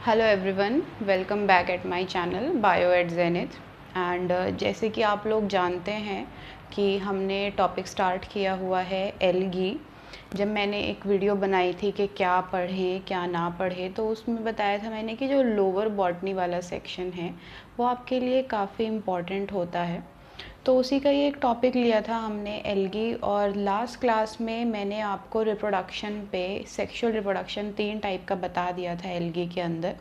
Hello everyone, welcome back at my channel Bio at Zenith. And जैसे कि आप लोग जानते हैं कि हमने टॉपिक स्टार्ट किया हुआ है एल्गी। जब मैंने एक वीडियो बनाई थी कि क्या पढ़ें क्या ना पढ़ें, तो उसमें बताया था मैंने कि जो लोअर बॉटनी वाला सेक्शन है वो आपके लिए काफ़ी इम्पॉर्टेंट होता है। तो उसी का ही एक टॉपिक लिया था हमने एल्गी। और लास्ट क्लास में मैंने आपको रिप्रोडक्शन पे सेक्सुअल रिप्रोडक्शन 3 टाइप का बता दिया था एल्गी के अंदर।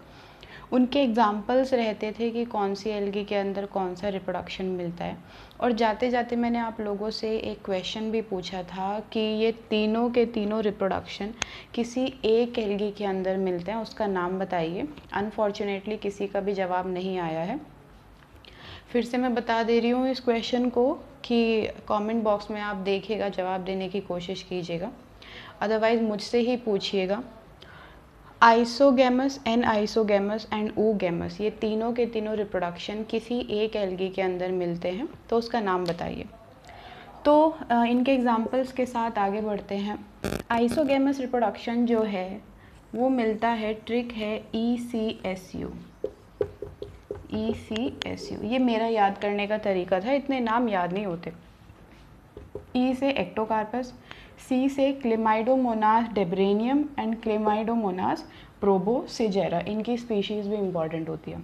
उनके एग्जाम्पल्स रहते थे कि कौन सी एल्गी के अंदर कौन सा रिप्रोडक्शन मिलता है। और जाते जाते मैंने आप लोगों से एक क्वेश्चन भी पूछा था कि ये तीनों के तीनों रिप्रोडक्शन किसी एक एल्गी के अंदर मिलते हैं, उसका नाम बताइए। अनफॉर्चुनेटली किसी का भी जवाब नहीं आया है। फिर से मैं बता दे रही हूँ इस क्वेश्चन को कि कमेंट बॉक्स में आप देखिएगा, जवाब देने की कोशिश कीजिएगा, अदरवाइज़ मुझसे ही पूछिएगा। Isogamous, anisogamous and oogamous, ये तीनों के तीनों रिप्रोडक्शन किसी एक एल्गी के अंदर मिलते हैं, तो उसका नाम बताइए। तो इनके एग्जांपल्स के साथ आगे बढ़ते हैं। आइसोगैमस रिप्रोडक्शन जो है वो मिलता है, ट्रिक है ECSU। ECSU ये मेरा याद करने का तरीका था, इतने नाम याद नहीं होते। E से एक्टोकार्पस, C से क्लेमाइडोमोनास डेब्रेनियम एंड क्लेमाइडोमोनास प्रोबोसिजेरा, इनकी स्पीशीज़ भी इम्पॉर्टेंट होती है।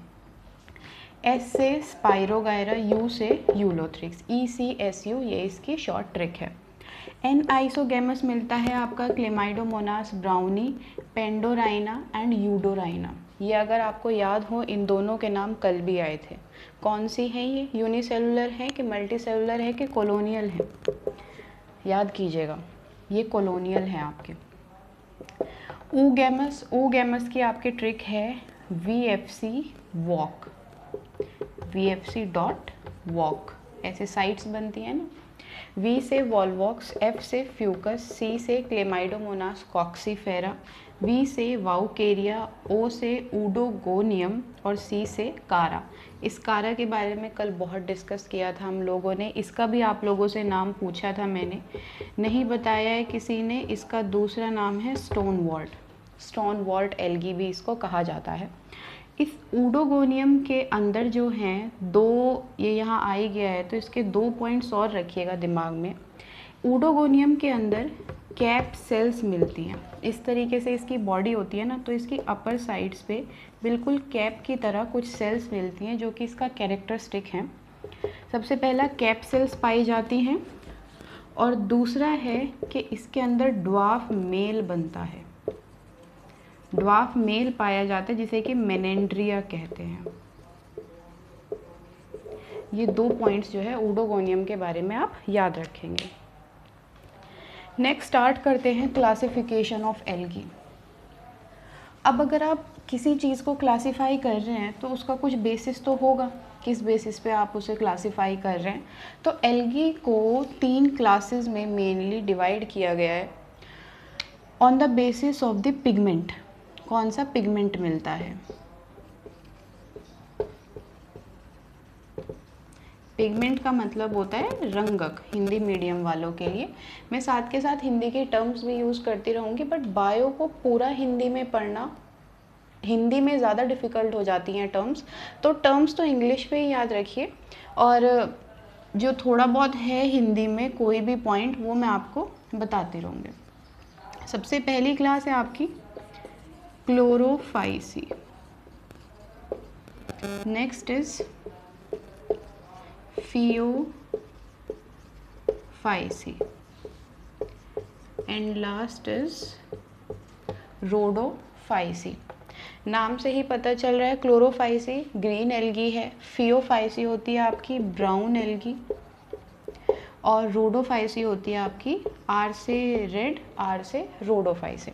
S से स्पाइरोगायरा, U से यूलोथ्रिक्स। ECSU ये इसकी शॉर्ट ट्रिक है। एन आइसोगैमस मिलता है आपका क्लेमाइडोमोनास ब्राउनी, पेंडोराइना एंड यूडोराइना। ये अगर आपको याद हो, इन दोनों के नाम कल भी आए थे। कौन सी है ये? यूनिसेलुलर है कि मल्टीसेलुलर है कि कॉलोनियल है? याद कीजिएगा, ये कॉलोनियल है आपके। ओगैमस की आपकी ट्रिक है VFC walk, VFC dot walk, ऐसे साइट्स बनती हैं ना। V से वॉलवॉक्स, F से फ्यूकस, C से क्लेमाइडोमोनास कॉक्सीफेरा, V से वाउकेरिया, O से ऊडोगोनियम और C से कारा। इस कारा के बारे में कल बहुत डिस्कस किया था हम लोगों ने, इसका भी आप लोगों से नाम पूछा था मैंने, नहीं बताया है किसी ने। इसका दूसरा नाम है stonewort, stonewort algae भी इसको कहा जाता है। इस ऊडोगोनियम के अंदर जो हैं दो, ये यहाँ आ ही गया है तो इसके 2 पॉइंट्स और रखिएगा दिमाग में। ऊडोगोनियम के अंदर कैप सेल्स मिलती हैं, इस तरीके से इसकी बॉडी होती है ना, तो इसकी अपर साइड्स पे बिल्कुल कैप की तरह कुछ सेल्स मिलती हैं जो कि इसका कैरेक्टरिस्टिक है। सबसे पहला कैप सेल्स पाई जाती हैं, और दूसरा है कि इसके अंदर ड्वार्फ मेल बनता है, ड्वार्फ मेल पाया जाता है जिसे कि मेनेंड्रिया कहते हैं। ये 2 पॉइंट्स जो है ऊडोगोनियम के बारे में आप याद रखेंगे। नेक्स्ट स्टार्ट करते हैं क्लासिफिकेशन ऑफ एल्गी। अब अगर आप किसी चीज़ को क्लासीफाई कर रहे हैं तो उसका कुछ बेसिस तो होगा, किस बेसिस पे आप उसे क्लासीफाई कर रहे हैं। तो एल्गी को 3 क्लासेस में मेनली डिवाइड किया गया है on the basis of the pigment. कौन सा पिगमेंट मिलता है? पिगमेंट का मतलब होता है रंगक, हिंदी मीडियम वालों के लिए। मैं साथ के साथ हिंदी के टर्म्स भी यूज़ करती रहूँगी, बट बायो को पूरा हिंदी में पढ़ना, हिंदी में ज़्यादा डिफ़िकल्ट हो जाती हैं टर्म्स, तो टर्म्स तो इंग्लिश में ही याद रखिए, और जो थोड़ा बहुत है हिंदी में कोई भी पॉइंट वो मैं आपको बताती रहूँगी। सबसे पहली क्लास है आपकी Chlorophyceae, next is Phaeophyceae and last is Rhodophyceae. नाम से ही पता चल रहा है, क्लोरोफाइसी ग्रीन एल्गी है, फियोफाइसी होती है आपकी ब्राउन एल्गी, और रोडोफाइसी होती है आपकी R से रेड, R से रोडोफाइसी।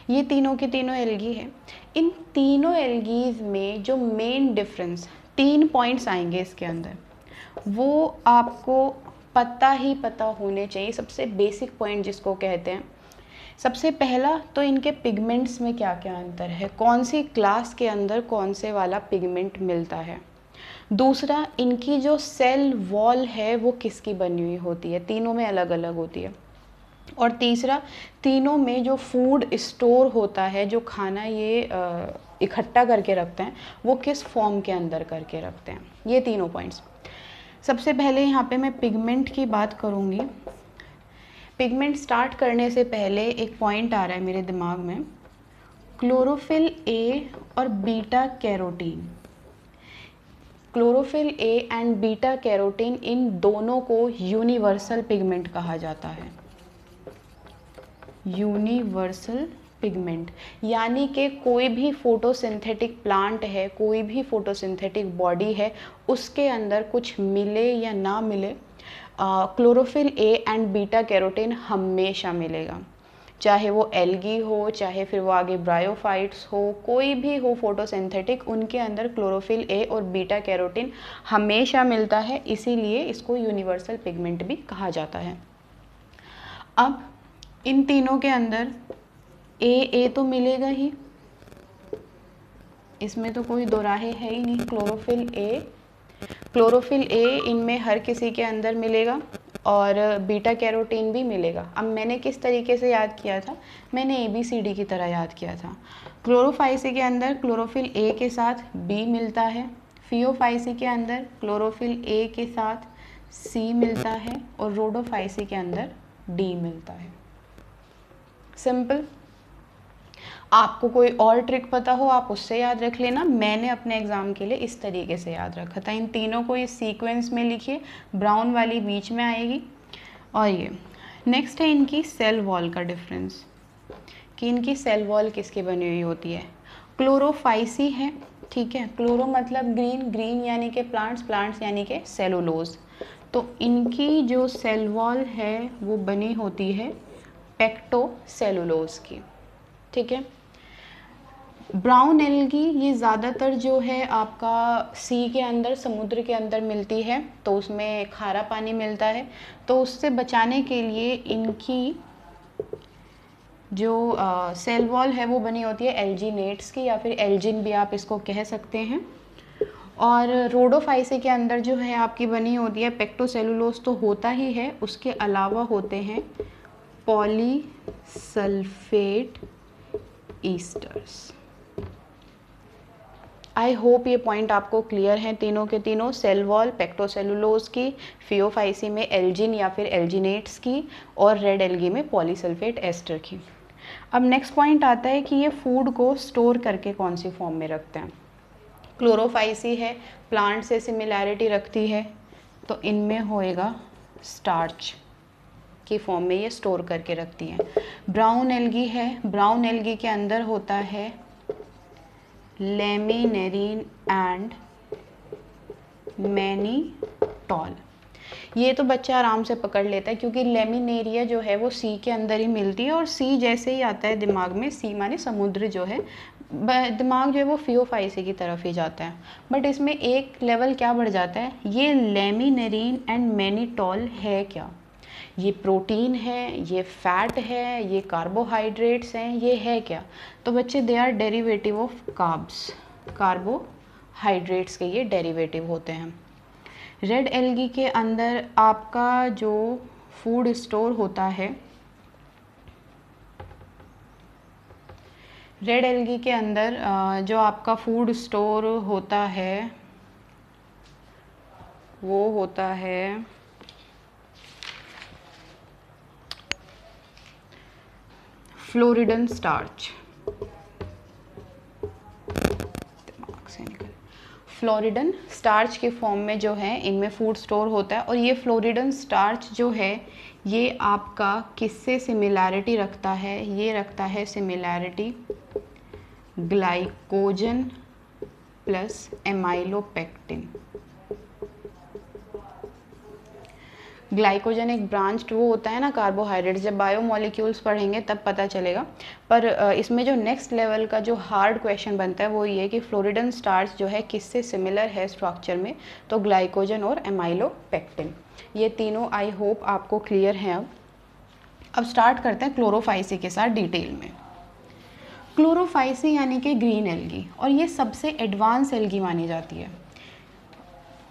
ये तीनों की तीनों एल्गी है। इन तीनों एल्गीज में जो मेन डिफरेंस, 3 पॉइंट्स आएंगे इसके अंदर, वो आपको पता ही पता होने चाहिए। सबसे बेसिक पॉइंट जिसको कहते हैं, सबसे पहला तो इनके पिगमेंट्स में क्या क्या अंतर है, कौन सी क्लास के अंदर कौन से वाला पिगमेंट मिलता है। दूसरा, इनकी जो सेल वॉल है वो किसकी बनी हुई होती है, तीनों में अलग अलग होती है। और तीसरा, तीनों में जो फूड स्टोर होता है, जो खाना ये इकट्ठा करके रखते हैं वो किस फॉर्म के अंदर करके रखते हैं। ये तीनों पॉइंट्स। सबसे पहले यहाँ पे मैं पिगमेंट की बात करूँगी। पिगमेंट स्टार्ट करने से पहले एक पॉइंट आ रहा है मेरे दिमाग में, क्लोरोफिल ए और beta carotene. Chlorophyll a and beta carotene, इन दोनों को यूनिवर्सल पिगमेंट कहा जाता है। यूनिवर्सल पिगमेंट यानी कि कोई भी फोटोसिंथेटिक प्लांट है, कोई भी फोटोसिंथेटिक बॉडी है, उसके अंदर कुछ मिले या ना मिले, chlorophyll a and beta carotene हमेशा मिलेगा। चाहे वो एल्गी हो, चाहे फिर वो आगे ब्रायोफाइट्स हो, कोई भी हो फोटोसिंथेटिक, उनके अंदर क्लोरोफिल ए और बीटा कैरोटीन हमेशा मिलता है, इसीलिए इसको यूनिवर्सल पिगमेंट भी कहा जाता है। अब इन तीनों के अंदर ए तो मिलेगा ही, इसमें तो कोई दो राहे है ही नहीं। क्लोरोफिल ए इनमें हर किसी के अंदर मिलेगा और बीटा कैरोटीन भी मिलेगा। अब मैंने किस तरीके से याद किया था, मैंने ABCD की तरह याद किया था। क्लोरोफाइसी के अंदर क्लोरोफिल ए के साथ B मिलता है, फियोफाइसी के अंदर क्लोरोफिल ए के साथ C मिलता है और रोडोफाइसी के अंदर D मिलता है। सिंपल। आपको कोई और ट्रिक पता हो आप उससे याद रख लेना, मैंने अपने एग्ज़ाम के लिए इस तरीके से याद रखा था। इन तीनों को इस सीक्वेंस में लिखिए, ब्राउन वाली बीच में आएगी। और ये नेक्स्ट है इनकी सेल वॉल का डिफरेंस, कि इनकी सेल वॉल किसकी बनी हुई होती है। क्लोरोफाइसी है, ठीक है, क्लोरो मतलब ग्रीन, ग्रीन यानी कि प्लांट्स, प्लांट्स यानी कि सेलुलोज। तो इनकी जो सेल वॉल है वो बनी होती है पेक्टोसेलुलोज की, ठीक है। ब्राउन एल्गी ये ज़्यादातर जो है आपका सी के अंदर, समुद्र के अंदर मिलती है, तो उसमें खारा पानी मिलता है, तो उससे बचाने के लिए इनकी जो सेल वॉल है वो बनी होती है एल्जीनेट्स की, या फिर एल्जिन भी आप इसको कह सकते हैं। और रोडोफाइसी के अंदर जो है आपकी बनी होती है पेक्टोसेलुलोज, तो होता ही है, उसके अलावा होते हैं पॉलीसल्फेट ईस्टर्स। आई होप ये पॉइंट आपको क्लियर हैं तीनों के तीनों। सेल वॉल पेक्टोसेलुलोज की, फियोफाइसी में एल्जिन या फिर एल्जिनेट्स की, और रेड एल्गी में पॉलीसल्फेट एस्टर की। अब नेक्स्ट पॉइंट आता है कि ये फूड को स्टोर करके कौन सी फॉर्म में रखते हैं। क्लोरोफाइसी है, प्लांट से सिमिलैरिटी रखती है, तो इनमें होएगा स्टार्च की फॉर्म में ये स्टोर करके रखती हैं। ब्राउन एल्गी है, ब्राउन एल्गी के अंदर होता है लेमिनेरिन एंड मैनीटॉल। ये तो बच्चा आराम से पकड़ लेता है, क्योंकि लेमिनेरिया जो है वो सी के अंदर ही मिलती है, और सी जैसे ही आता है दिमाग में, सी माने समुद्र जो है, दिमाग जो है वो फियोफाइसी की तरफ ही जाता है। बट इसमें एक लेवल क्या बढ़ जाता है, ये लेमिनेरिन एंड मैनीटॉल है क्या, ये प्रोटीन है, ये फैट है, ये कार्बोहाइड्रेट्स हैं, ये है क्या। तो बच्चे they are derivative of carbs, carbohydrates के ये डेरिवेटिव होते हैं। रेड एल्गी के अंदर आपका जो फूड स्टोर होता है, रेड एल्गी के अंदर जो आपका फूड स्टोर होता है वो होता है फ्लोरिडन स्टार्च। दिमाग से निकल, फ्लोरिडन स्टार्च के फॉर्म में जो है इनमें फूड स्टोर होता है। और ये फ्लोरिडन स्टार्च जो है ये आपका किससे सिमिलैरिटी रखता है, ये रखता है similarity glycogen plus amylopectin. Glycogen एक ब्रांच्ड वो होता है ना कार्बोहाइड्रेट, जब बायोमोलिक्यूल्स पढ़ेंगे तब पता चलेगा। पर इसमें जो नेक्स्ट लेवल का जो हार्ड क्वेश्चन बनता है वो ये कि फ्लोरिडन स्टार्च जो है किससे सिमिलर है स्ट्रक्चर में, तो ग्लाइकोजन और एमाइलोपेक्टिन। ये तीनों आई होप आपको क्लियर हैं। अब स्टार्ट करते हैं क्लोरोफाइसी के साथ डिटेल में। क्लोरोफाइसी यानी कि ग्रीन एल्गी, और ये सबसे एडवांस एल्गी मानी जाती है।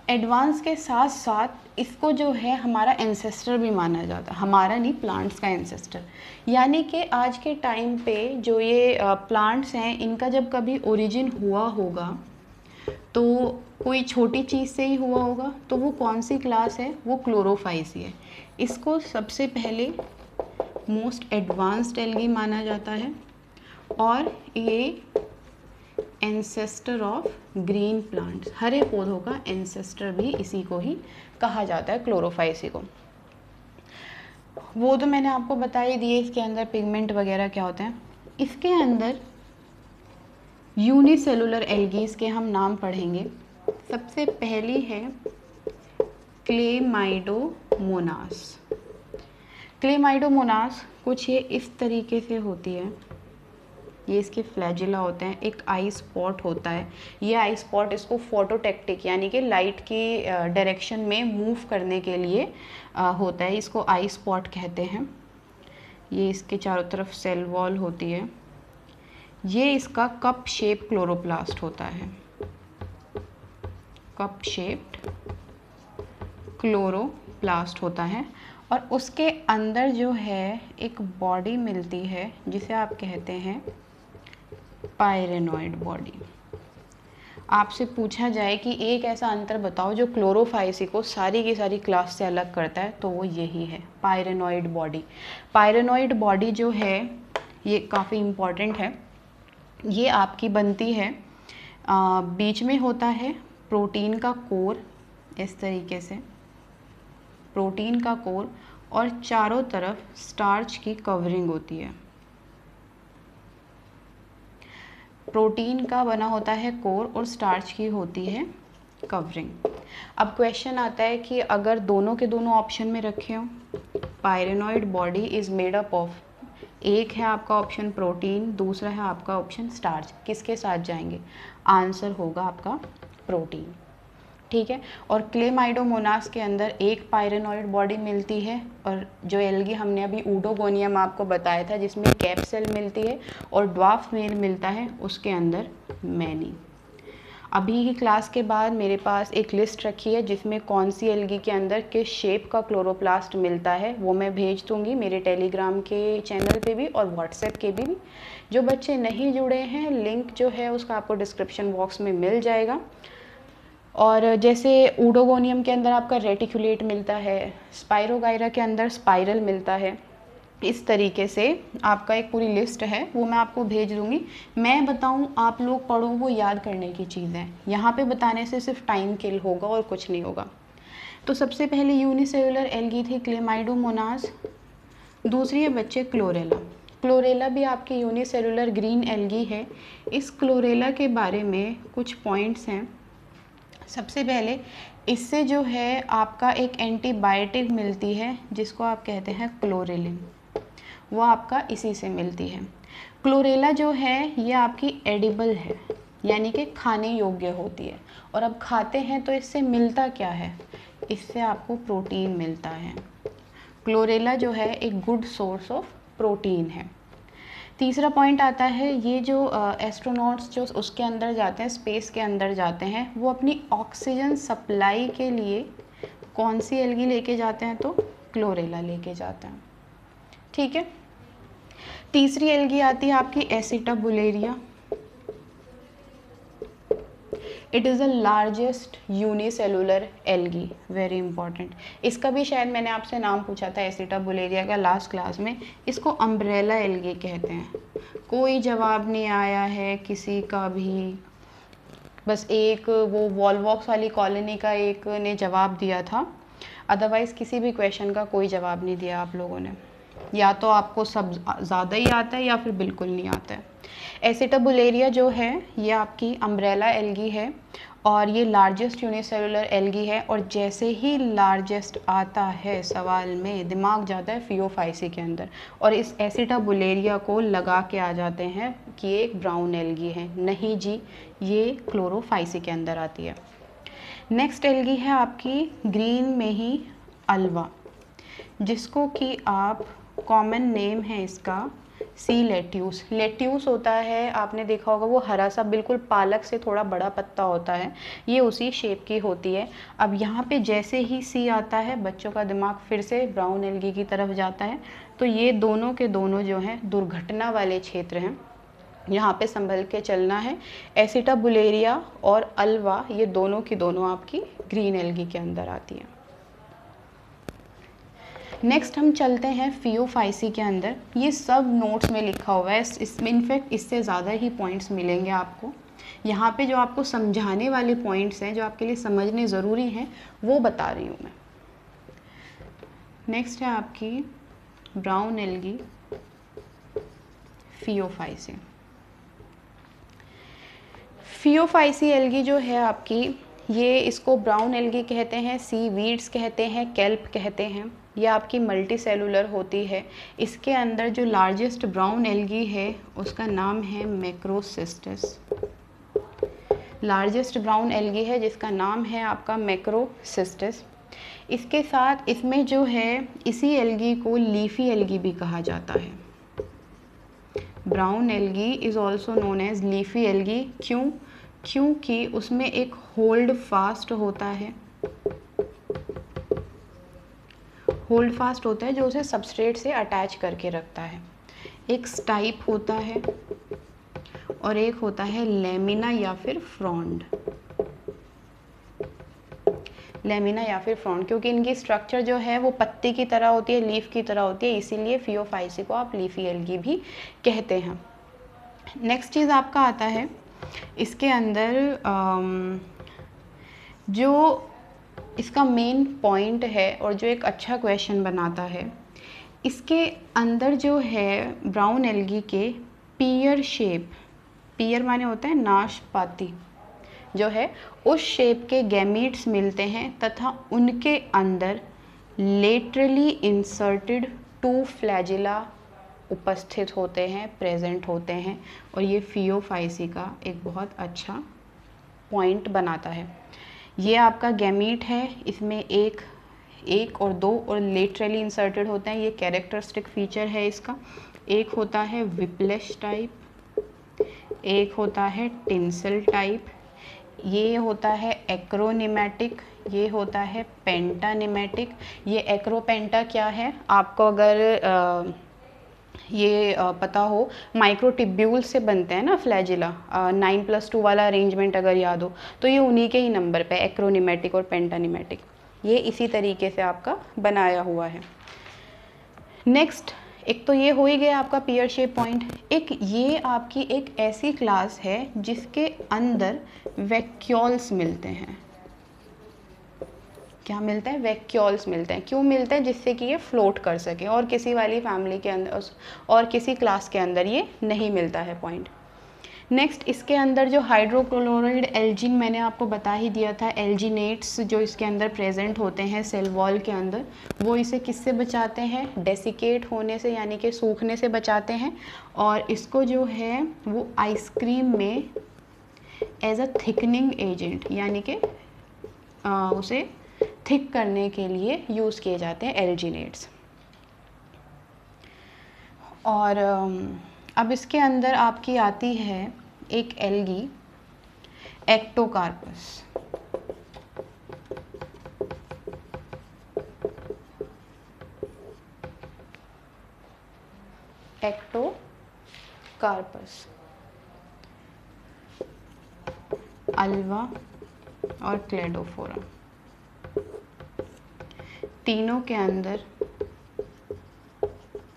एडवांस के साथ साथ इसको जो है हमारा एंसेस्टर भी माना जाता है, हमारा नहीं, प्लांट्स का एंसेस्टर। यानी कि आज के टाइम पे जो ये प्लांट्स हैं, इनका जब कभी ओरिजिन हुआ होगा तो कोई छोटी चीज़ से ही हुआ होगा, तो वो कौन सी क्लास है, वो क्लोरोफाइसी है। इसको सबसे पहले मोस्ट एडवांस्ड एल्गी माना जाता है और ये एंसेस्टर ऑफ ग्रीन प्लांट्स, हरे पौधों का एंसेस्टर भी इसी को ही कहा जाता है, क्लोरोफाइसी को। वो तो मैंने आपको बता ही दिए इसके अंदर पिगमेंट वगैरह क्या होते हैं। इसके अंदर यूनिसेलुलर एल्गीज के हम नाम पढ़ेंगे। सबसे पहली है क्लेमाइडोमोनास। क्लेमाइडोमोनास कुछ ये इस तरीके से होती है, ये इसके फ्लैजिला होते हैं, एक आई स्पॉट होता है। ये आई स्पॉट इसको फोटोटेक्टिक यानी कि लाइट की डायरेक्शन में मूव करने के लिए होता है, इसको आई स्पॉट कहते हैं। ये इसके चारों तरफ सेल वॉल होती है। ये इसका कप शेप क्लोरोप्लास्ट होता है, कप शेप्ड क्लोरोप्लास्ट होता है। और उसके अंदर जो है एक बॉडी मिलती है जिसे आप कहते हैं पायरेनॉइड बॉडी। आपसे पूछा जाए कि एक ऐसा अंतर बताओ जो क्लोरोफाइसी को सारी की सारी क्लास से अलग करता है, तो वो यही है, पायरेनॉइड बॉडी। पायरेनॉइड बॉडी जो है ये काफ़ी इम्पॉर्टेंट है। ये आपकी बनती है बीच में होता है प्रोटीन का कोर, इस तरीके से प्रोटीन का कोर, और चारों तरफ स्टार्च की कवरिंग होती है। प्रोटीन का बना होता है कोर और स्टार्च की होती है कवरिंग। अब क्वेश्चन आता है कि अगर दोनों के दोनों ऑप्शन में रखे हो, pyrenoid body is made up of, एक है आपका ऑप्शन प्रोटीन, दूसरा है आपका ऑप्शन स्टार्च, किसके साथ जाएंगे? आंसर होगा आपका प्रोटीन, ठीक है। और क्लेमाइडोमोनास के अंदर एक पायरेनॉइड बॉडी मिलती है, और जो एल्गी हमने अभी ऊडोगोनियम आपको बताया था जिसमें कैप सेल मिलती है और ड्वार्फ मेल मिलता है, उसके अंदर मैनी। अभी की क्लास के बाद मेरे पास एक लिस्ट रखी है जिसमें कौन सी एल्गी के अंदर किस शेप का क्लोरोप्लास्ट मिलता है, वो मैं भेज दूँगी मेरे टेलीग्राम के चैनल पे भी और व्हाट्सएप के भी। जो बच्चे नहीं जुड़े हैं, लिंक जो है उसका आपको डिस्क्रिप्शन बॉक्स में मिल जाएगा। और जैसे ऊडोगोनियम के अंदर आपका रेटिकुलेट मिलता है, स्पाइरोगाइरा के अंदर स्पाइरल मिलता है, इस तरीके से आपका एक पूरी लिस्ट है, वो मैं आपको भेज दूँगी। मैं बताऊँ आप लोग पढ़ो, वो याद करने की चीज़ है, यहाँ पे बताने से सिर्फ टाइम किल होगा और कुछ नहीं होगा। तो सबसे पहले यूनिसेलुलर एल्गी थी क्लेमाइडोमोनास, दूसरी है बच्चे क्लोरेला। क्लोरेला भी आपकी यूनिसेलुलर ग्रीन एल्गी है। इस क्लोरेला के बारे में कुछ पॉइंट्स हैं। सबसे पहले इससे जो है आपका एक एंटीबायोटिक मिलती है जिसको आप कहते हैं क्लोरेलिन, वो आपका इसी से मिलती है। क्लोरेला जो है ये आपकी एडिबल है, यानी कि खाने योग्य होती है। और अब खाते हैं तो इससे मिलता क्या है? इससे आपको प्रोटीन मिलता है। क्लोरेला जो है एक गुड सोर्स ऑफ प्रोटीन है। तीसरा पॉइंट आता है, ये जो एस्ट्रोनॉट्स जो उसके अंदर जाते हैं, स्पेस के अंदर जाते हैं, वो अपनी ऑक्सीजन सप्लाई के लिए कौन सी एल्गी लेके जाते हैं? तो क्लोरेला लेके जाते हैं, ठीक है। तीसरी एल्गी आती है आपकी Acetabularia. It is the largest unicellular algae, very important. इसका भी शायद मैंने आपसे नाम पूछा था एसिटाबुलेरिया का लास्ट क्लास में। इसको अम्ब्रेला एल्गी कहते हैं। कोई जवाब नहीं आया है किसी का भी, बस एक वो वॉलवॉक्स वाली कॉलोनी का एक ने जवाब दिया था, अदरवाइज़ किसी भी क्वेश्चन का कोई जवाब नहीं दिया आप लोगों ने। या तो आपको सब ज़्यादा ही आता है या फिर बिल्कुल नहीं आता है। एसिटाबुलेरिया जो है ये आपकी अम्ब्रेला एल्गी है और ये लार्जेस्ट यूनिसेलुलर एल्गी है। और जैसे ही लार्जेस्ट आता है सवाल में, दिमाग जाता है फियोफाइसी के अंदर और इस एसिटाबुलेरिया को लगा के आ जाते हैं कि ये एक ब्राउन एल्गी है। नहीं जी, ये क्लोरोफाइसी के अंदर आती है। नेक्स्ट एल्गी है आपकी ग्रीन में ही अल्वा, जिसको कि आप कॉमन नेम है इसका सी लेट्यूस। लेट्यूस होता है, आपने देखा होगा वो हरा सा बिल्कुल पालक से थोड़ा बड़ा पत्ता होता है, ये उसी शेप की होती है। अब यहाँ पे जैसे ही सी आता है बच्चों का दिमाग फिर से ब्राउन एल्गी की तरफ जाता है। तो ये दोनों के दोनों जो हैं दुर्घटना वाले क्षेत्र हैं, यहाँ पे संभल के चलना है। एसिटाबुलेरिया और अल्वा ये दोनों की दोनों आपकी ग्रीन एल्गी के अंदर आती है। नेक्स्ट हम चलते हैं फियोफाइसी के अंदर। ये सब नोट्स में लिखा हुआ है, इसमें इनफैक्ट इससे ज़्यादा ही पॉइंट्स मिलेंगे आपको। यहाँ पे जो आपको समझाने वाले पॉइंट्स हैं जो आपके लिए समझने ज़रूरी हैं वो बता रही हूँ मैं। नेक्स्ट है आपकी brown algae Phaeophyceae. Phaeophyceae algae जो है आपकी, ये इसको ब्राउन एल्गी कहते हैं, सी वीड्स कहते हैं, केल्प कहते हैं। ये आपकी मल्टी सेलुलर होती है। इसके अंदर जो लार्जेस्ट ब्राउन एल्गी है उसका नाम है मैक्रोसिस्टस। लार्जेस्ट ब्राउन एल्गी है जिसका नाम है आपका मैक्रोसिस्टस। इसके साथ इसमें जो है इसी एल्गी को लीफी एल्गी भी कहा जाता है। Brown algae is also known as leafy algae. क्यों? क्योंकि उसमें एक होल्ड फास्ट होता है, होल्ड फास्ट होता है जो उसे सबस्ट्रेट से अटैच करके रखता है। एक स्टाइप होता है और एक होता है लेमिना या फिर फ्रॉन्ड। लेमिना या फिर फ्रॉन्ड, क्योंकि इनकी स्ट्रक्चर जो है वो पत्ती की तरह होती है, लीफ की तरह होती है, इसीलिए फियोफाइसी को आप लीफी एल्गी भी कहते हैं। नेक्स्ट चीज़ आपका आता है इसके अंदर जो इसका मेन पॉइंट है और जो एक अच्छा क्वेश्चन बनाता है, इसके अंदर जो है ब्राउन एल्गी के पीयर शेप, पीयर माने होता है नाशपाती, जो है उस शेप के गैमीट्स मिलते हैं तथा उनके अंदर लेटरली इंसर्टेड 2 फ्लैजिला उपस्थित होते हैं, प्रेजेंट होते हैं। और ये फियोफाइसी का एक बहुत अच्छा पॉइंट बनाता है। ये आपका गैमीट है, इसमें एक और 2 और लेटरली इंसर्टेड होते हैं, ये कैरेक्टरिस्टिक फीचर है इसका। एक होता है विप्लेश टाइप, एक होता है टिंसल टाइप, ये होता है एक्रोनिमेटिक, ये होता है पेंटानिमेटिक। ये एक्रोपेंटा क्या है आपको अगर ये पता हो, माइक्रोटिब्यूल से बनते हैं ना फ्लैजिला, 9+2 वाला अरेंजमेंट अगर याद हो तो ये उन्हीं के ही नंबर पे एक्रोनिमेटिक और पेंटानिमेटिक, ये इसी तरीके से आपका बनाया हुआ है। नेक्स्ट एक तो ये हो ही गया आपका पीयर शेप पॉइंट। एक ये आपकी एक ऐसी क्लास है जिसके अंदर वैक्यूल्स मिलते हैं। क्या मिलता है? वैक्यूल्स मिलते हैं। क्यों मिलते हैं? जिससे कि ये फ्लोट कर सके, और किसी वाली फैमिली के अंदर और किसी क्लास के अंदर ये नहीं मिलता है पॉइंट। नेक्स्ट इसके अंदर जो हाइड्रोक्लोराइड एल्जिन मैंने आपको बता ही दिया था, एल्जिनेट्स जो इसके अंदर प्रेजेंट होते हैं सेल वॉल के अंदर, वो इसे किससे बचाते हैं? डेसिकेट होने से, यानी कि सूखने से बचाते हैं। और इसको जो है वो आइसक्रीम में एज अ थिकनिंग एजेंट, यानी कि उसे थिक करने के लिए यूज़ किए जाते हैं एल्जिनेट्स। और अब इसके अंदर आपकी आती है एक एल्गी एक्टोकार्पस। एक्टोकार्पस, अल्वा और क्लेडोफोरा, तीनों के अंदर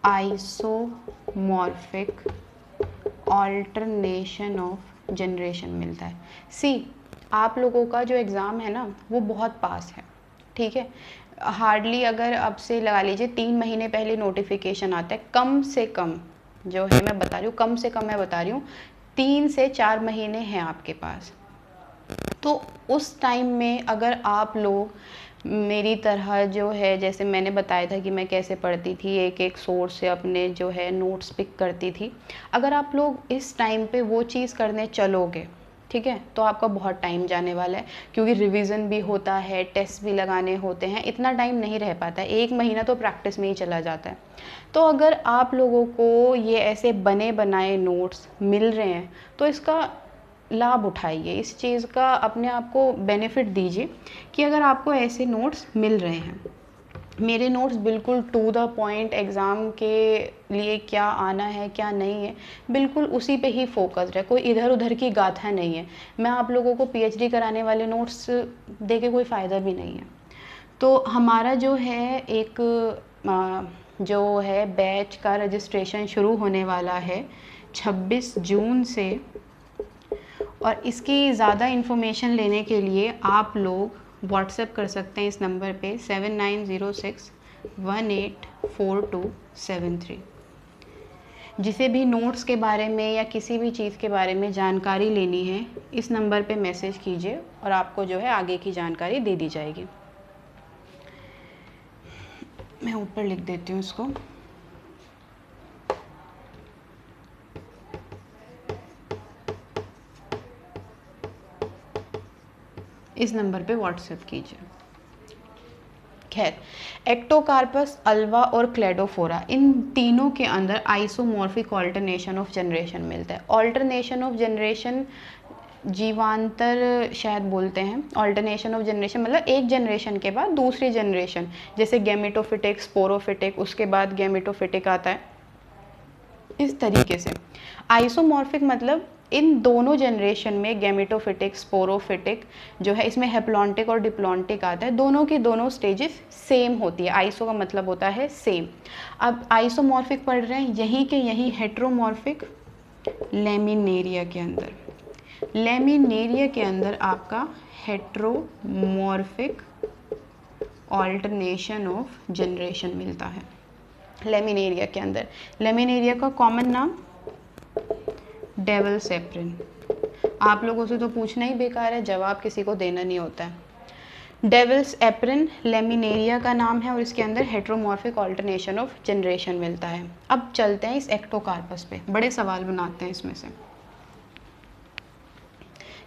आइसोमॉर्फिक ऑल्टरनेशन ऑफ जनरेशन मिलता है। सी आप लोगों का जो एग्ज़ाम है ना वो बहुत पास है, ठीक है। हार्डली अगर अब से लगा लीजिए 3 महीने पहले नोटिफिकेशन आता है, कम से कम जो है मैं बता रही हूँ, कम से कम मैं बता रही हूँ 3 से 4 महीने हैं आपके पास। तो उस टाइम में अगर आप लोग मेरी तरह जो है, जैसे मैंने बताया था कि मैं कैसे पढ़ती थी, एक एक सोर्स से अपने जो है नोट्स पिक करती थी, अगर आप लोग इस टाइम पे वो चीज़ करने चलोगे ठीक है, तो आपका बहुत टाइम जाने वाला है, क्योंकि रिवीजन भी होता है, टेस्ट भी लगाने होते हैं, इतना टाइम नहीं रह पाता है, 1 महीना तो प्रैक्टिस में ही चला जाता है। तो अगर आप लोगों को ये ऐसे बने बनाए नोट्स मिल रहे हैं तो इसका लाभ उठाइए, इस चीज़ का अपने आप को बेनिफिट दीजिए कि अगर आपको ऐसे नोट्स मिल रहे हैं। मेरे नोट्स बिल्कुल टू द पॉइंट, एग्ज़ाम के लिए क्या आना है क्या नहीं है बिल्कुल उसी पे ही फोकस्ड है, कोई इधर उधर की गाथा नहीं है। मैं आप लोगों को पीएचडी कराने वाले नोट्स दे के कोई फ़ायदा भी नहीं है। तो हमारा जो है एक जो है बैच का रजिस्ट्रेशन शुरू होने वाला है 26 जून से, और इसकी ज़्यादा इन्फॉर्मेशन लेने के लिए आप लोग व्हाट्सएप कर सकते हैं इस नंबर पे 7906184273। जिसे भी नोट्स के बारे में या किसी भी चीज़ के बारे में जानकारी लेनी है इस नंबर पे मैसेज कीजिए और आपको जो है आगे की जानकारी दे दी जाएगी। मैं ऊपर लिख देती हूँ इसको। इस नंबर पे व्हाट्सएप कीजिए। खैर, एक्टोकार्पस, अल्वा और क्लेडोफोरा, इन तीनों के अंदर आइसोमॉर्फिक ऑल्टरनेशन ऑफ जनरेशन मिलता है। ऑल्टरनेशन ऑफ जनरेशन जीवांतर शायद बोलते हैं। ऑल्टरनेशन ऑफ जनरेशन मतलब एक जनरेशन के बाद दूसरी जनरेशन, जैसे गैमेटोफिटिक, स्पोरोफिटिक, उसके बाद गैमेटोफिटिक आता है, इस तरीके से। आइसोमॉर्फिक मतलब इन दोनों जनरेशन में गैमेटोफिटिक, स्पोरोफिटिक जो है, इसमें हेप्लॉन्टिक और डिप्लॉन्टिक आता है, दोनों की दोनों स्टेजेस सेम होती है। आइसो का मतलब होता है सेम। अब आइसोमॉर्फिक पढ़ रहे हैं, यहीं के यहीं हेट्रोमॉर्फिक लेमिनेरिया के अंदर, लेमिनेरिया के अंदर आपका हेट्रोमॉर्फिक ऑल्टरनेशन ऑफ जनरेशन मिलता है। लेमिनेरिया के अंदर, लेमिनेरिया का कॉमन नाम डेविल्स एप्रिन। आप लोगों से तो पूछना ही बेकार है, जवाब किसी को देना नहीं होता है। डेविल्स एप्रिन लेमिनेरिया का नाम है और इसके अंदर हेट्रोमॉर्फिक ऑल्टरनेशन ऑफ जनरेशन मिलता है। अब चलते हैं इस एक्टोकार्पस पे, बड़े सवाल बनाते हैं इसमें से।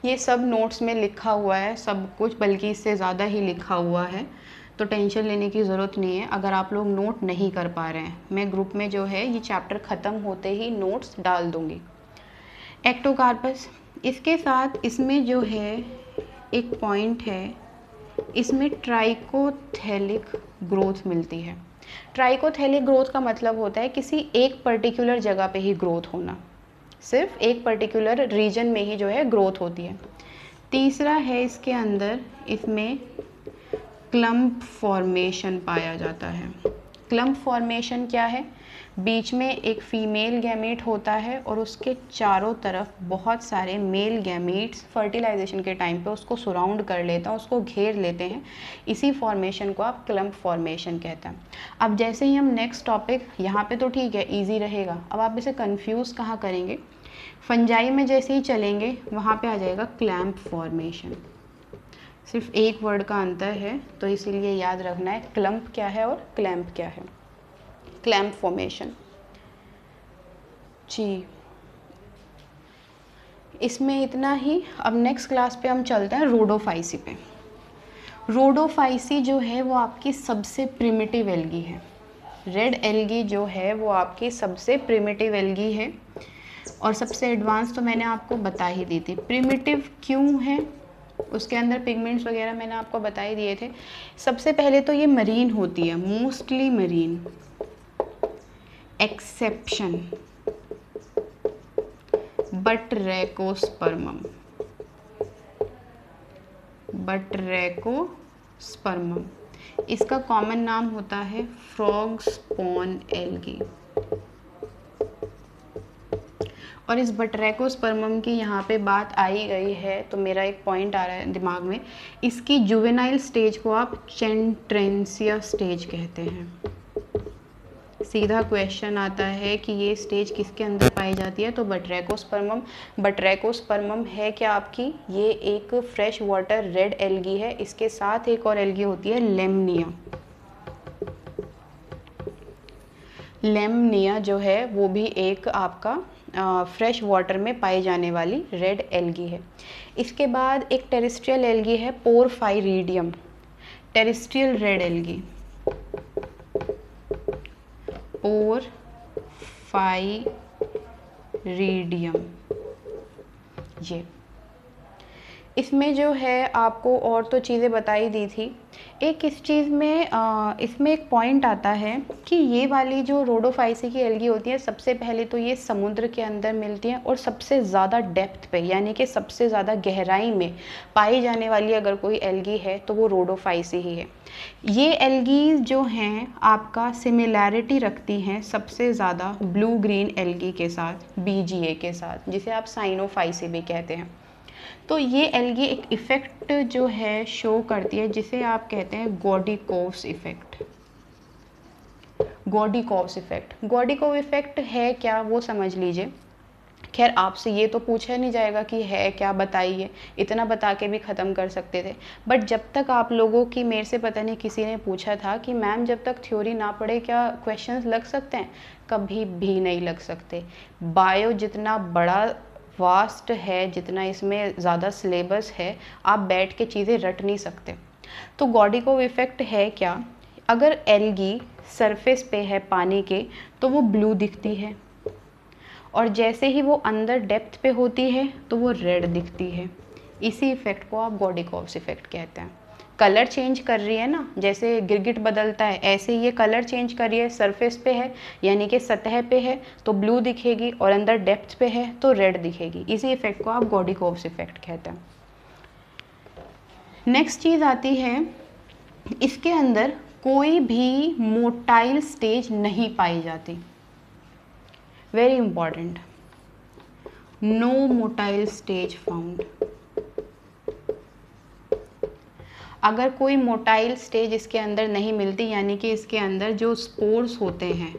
ये सब नोट्स में लिखा हुआ है सब कुछ, बल्कि इससे ज़्यादा ही लिखा हुआ है, तो टेंशन लेने की ज़रूरत नहीं है अगर आप लोग नोट नहीं कर पा रहे हैं। मैं ग्रुप में जो है ये चैप्टर ख़त्म होते ही नोट्स डाल दूँगी। एक्टोकार्पस, इसके साथ इसमें जो है एक पॉइंट है, इसमें ट्राइकोथेलिक ग्रोथ मिलती है। ट्राइकोथेलिक ग्रोथ का मतलब होता है किसी एक पर्टिकुलर जगह पे ही ग्रोथ होना, सिर्फ एक पर्टिकुलर रीजन में ही जो है ग्रोथ होती है। तीसरा है इसके अंदर, इसमें क्लम्प फॉर्मेशन पाया जाता है। क्लम्प फॉर्मेशन क्या है? बीच में एक फीमेल गैमेट होता है और उसके चारों तरफ बहुत सारे मेल गैमेट्स फर्टिलाइजेशन के टाइम पे उसको सराउंड कर लेता है, उसको घेर लेते हैं। इसी फॉर्मेशन को आप क्लम्प फॉर्मेशन कहते हैं। अब जैसे ही हम नेक्स्ट टॉपिक, यहाँ पे तो ठीक है इजी रहेगा, अब आप इसे कंफ्यूज कहाँ करेंगे, फंजाई में जैसे ही चलेंगे वहाँ पे आ जाएगा क्लैम्प फॉर्मेशन। सिर्फ एक वर्ड का अंतर है, तो इसीलिए याद रखना है क्लम्प क्या है और क्लैम्प क्या है। क्लैम्प फॉर्मेशन जी, इसमें इतना ही। अब नेक्स्ट क्लास पे हम चलते हैं रोडोफाइसी पे। रोडोफाइसी जो है वो आपकी सबसे प्रिमिटिव एल्गी है। रेड एल्गी जो है वो आपकी सबसे प्रिमिटिव एल्गी है और सबसे एडवांस तो मैंने आपको बता ही दी थी। प्रिमिटिव क्यों है, उसके अंदर पिगमेंट्स वगैरह मैंने आपको बता ही दिए थे। सबसे पहले तो ये मरीन होती है, मोस्टली मरीन, एक्सेप्शन बटरैकोस्पर्मम। बटरैकोस्पर्मम, इसका कॉमन नाम होता है फ्रॉग स्पॉन एल्गी। और इस बटरैकोस्पर्मम की यहाँ पे बात आई गई है तो मेरा एक पॉइंट आ रहा है दिमाग में, इसकी जुवेनाइल स्टेज को आप चेंट्रेंसिया स्टेज कहते हैं। सीधा क्वेश्चन आता है कि ये स्टेज किसके अंदर पाई जाती है, तो बटरैकोस्पर्मम। बटरैकोस्पर्मम है क्या आपकी, ये एक फ्रेश वाटर रेड एल्गी है। इसके साथ एक और एल्गी होती है लेमनिया। लेमनिया जो है वो भी एक आपका फ्रेश वाटर में पाई जाने वाली रेड एल्गी है। इसके बाद एक टेरेस्ट्रियल एल्गी है पोरफायरिडियम, टेरेस्ट्रियल रेड एल्गी, पोरफायरिडियम। ये इसमें जो है आपको और तो चीज़ें बताई दी थी। एक इस चीज़ में इसमें एक पॉइंट आता है कि ये वाली जो रोडोफाइसी की एल्गी होती है, सबसे पहले तो ये समुद्र के अंदर मिलती हैं और सबसे ज़्यादा डेप्थ पे यानी कि सबसे ज़्यादा गहराई में पाई जाने वाली अगर कोई एल्गी है तो वो रोडोफाइसी ही है। ये एल्गी जो हैं आपका सिमिलैरिटी रखती हैं सबसे ज़्यादा ब्लू ग्रीन एल्गी के साथ, BGA के साथ, जिसे आप साइनोफाइसी भी कहते हैं। तो ये एल्गी एक इफ़ेक्ट जो है शो करती है जिसे आप कहते हैं गॉडिकोव्स इफ़ेक्ट। गॉडिकोव्स इफ़ेक्ट, गॉडिकोव इफ़ेक्ट है क्या वो समझ लीजिए। खैर आपसे ये तो पूछा नहीं जाएगा कि है क्या, बताइए, इतना बता के भी ख़त्म कर सकते थे। बट जब तक आप लोगों की, मेरे से पता नहीं किसी ने पूछा था कि मैम जब तक थ्योरी ना पढ़े क्या क्वेश्चंस लग सकते हैं, कभी भी नहीं लग सकते। बायो जितना बड़ा वास्ट है, जितना इसमें ज़्यादा सिलेबस है, आप बैठ के चीज़ें रट नहीं सकते। तो गॉडिकोव इफ़ेक्ट है क्या, अगर एल्गी सरफेस पे है पानी के तो वो ब्लू दिखती है, और जैसे ही वो अंदर डेप्थ पे होती है तो वो रेड दिखती है। इसी इफ़ेक्ट को आप गॉडिकोव्स इफ़ेक्ट कहते हैं। कलर चेंज कर रही है ना, जैसे गिरगिट बदलता है ऐसे ये कलर चेंज कर रही है। सरफेस पे है यानी कि सतह पे है तो ब्लू दिखेगी, और अंदर डेप्थ पे है तो रेड दिखेगी। इसी इफ़ेक्ट को आप गॉडिकोव्स इफ़ेक्ट कहते हैं। नेक्स्ट चीज़ आती है, इसके अंदर कोई भी मोटाइल स्टेज नहीं पाई जाती। Very important, no motile stage found. अगर कोई मोटाइल स्टेज इसके अंदर नहीं मिलती यानी कि इसके अंदर जो स्पोर्स होते हैं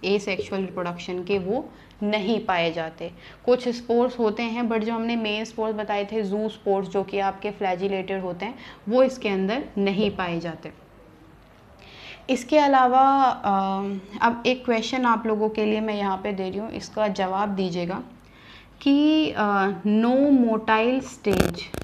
एसेक्सुअल रिप्रोडक्शन के वो नहीं पाए जाते। कुछ स्पोर्स होते हैं बट जो हमने मेन स्पोर्स बताए थे, जू स्पोर्स जो कि आपके फ्लैजिलेटेड होते हैं, वो इसके अंदर नहीं पाए जाते। इसके अलावा अब एक क्वेश्चन आप लोगों के लिए मैं यहाँ पे दे रही हूँ, इसका जवाब दीजिएगा कि नो मोटाइल स्टेज